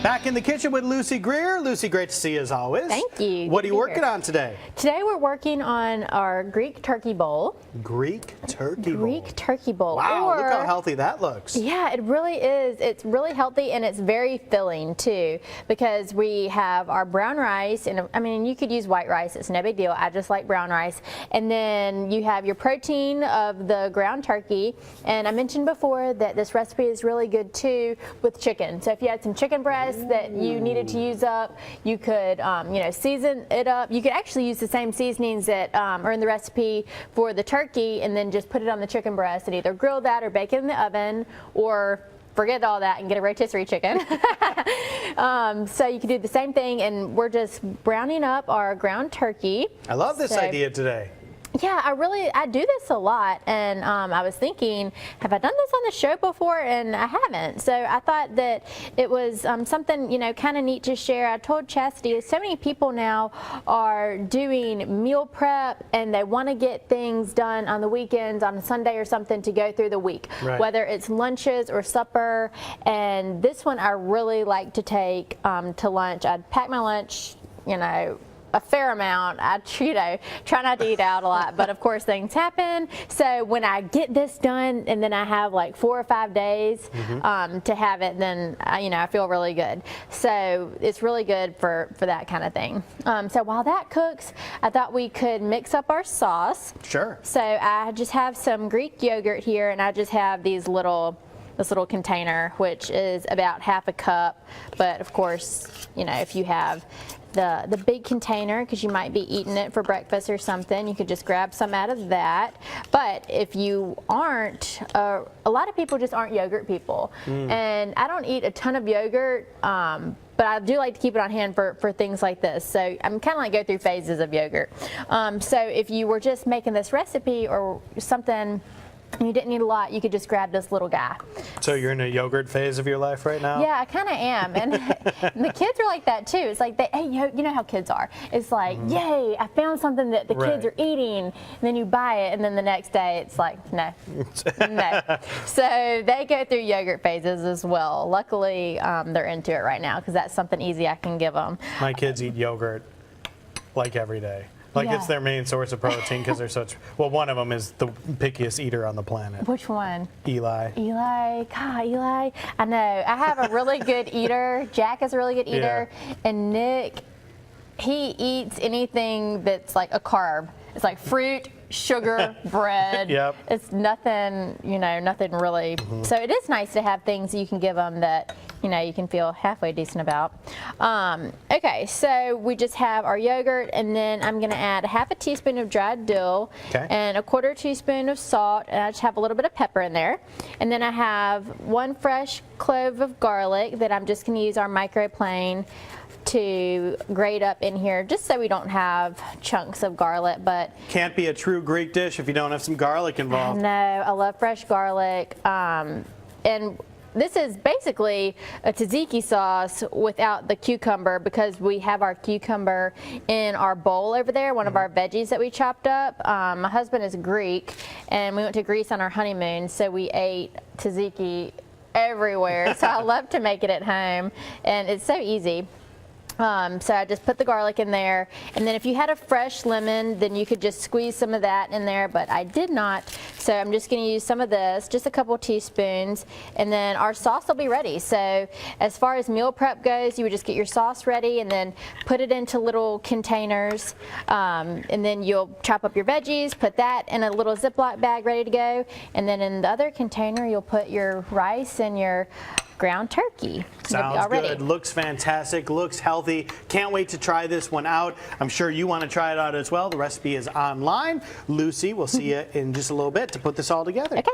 Back in the kitchen with Lucy Greer. Lucy, great to see you as always. Thank you. What are you working on today? Today we're working on our Greek turkey bowl. Greek turkey bowl. Greek turkey bowl. Wow, look how healthy that looks. Yeah, it really is. It's really healthy and it's very filling too, because we have our brown rice, and I mean, you could use white rice, it's no big deal. I just like brown rice. And then you have your protein of the ground turkey. And I mentioned before that this recipe is really good too with chicken. So if you had some chicken breast that you needed to use up, you could season it up. You could actually use the same seasonings that are in the recipe for the turkey, and then just put it on the chicken breast and either grill that or bake it in the oven, or forget all that and get a rotisserie chicken. So you can do the same thing, and we're just browning up our ground turkey. I love this idea today. Yeah, I do this a lot, and I was thinking, have I done this on the show before? And I haven't. So I thought that it was something, kind of neat to share. I told Chastity, so many people now are doing meal prep, and they want to get things done on the weekends, on a Sunday or something, to go through the week, whether it's lunches or supper. And this one I really like to take to lunch. I'd pack my lunch, a fair amount. I try not to eat out a lot, but of course things happen. So when I get this done, and then I have like 4 or 5 days to have it, then I feel really good. So it's really good for that kind of thing. So while that cooks, I thought we could mix up our sauce. Sure. So I just have some Greek yogurt here, and I just have this little container, which is about half a cup. But of course, if you have the big container, because you might be eating it for breakfast or something, you could just grab some out of that. But if you aren't, a lot of people just aren't yogurt people. And I don't eat a ton of yogurt, but I do like to keep it on hand for things like this. So I'm kind of like go through phases of yogurt. So if you were just making this recipe or something, you didn't need a lot, you could just grab this little guy. So you're in a yogurt phase of your life right now? Yeah, I kind of am. And the kids are like that too. It's like, hey, you know how kids are. It's like, yay, I found something that the kids are eating. And then you buy it, and then the next day it's like, no, no. So they go through yogurt phases as well. Luckily, they're into it right now, because that's something easy I can give them. My kids eat yogurt like every day. Like it's their main source of protein, because they're such, well, one of them is the pickiest eater on the planet. Which one? Eli. Eli, God, Eli. I know. I have a really good eater. Jack is a really good eater. And Nick, he eats anything that's like a carb. It's like fruit, sugar, bread. It's nothing, nothing really. So it is nice to have things you can give them that, you can feel halfway decent about. Okay, so we just have our yogurt, and then I'm going to add a half a teaspoon of dried dill and a 1/4 teaspoon of salt, and I just have a little bit of pepper in there. And then I have 1 fresh clove of garlic that I'm just going to use our microplane to grate up in here, just so we don't have chunks of garlic. But can't be a true Greek dish if you don't have some garlic involved. No, I love fresh garlic. And this is basically a tzatziki sauce without the cucumber, because we have our cucumber in our bowl over there, one of our veggies that we chopped up. My husband is Greek, and we went to Greece on our honeymoon, so we ate tzatziki everywhere. So I love to make it at home, and it's so easy. So I just put the garlic in there, and then if you had a fresh lemon, then you could just squeeze some of that in there, but I did not. So I'm just going to use some of this, just a couple teaspoons, and then our sauce will be ready. So as far as meal prep goes, you would just get your sauce ready and then put it into little containers, and then you'll chop up your veggies, put that in a little Ziploc bag ready to go, and then in the other container you'll put your rice and your ground turkey. Sounds good. Looks fantastic. Looks healthy. Can't wait to try this one out. I'm sure you want to try it out as well. The recipe is online. Lucy, we'll see you in just a little bit to put this all together. Okay.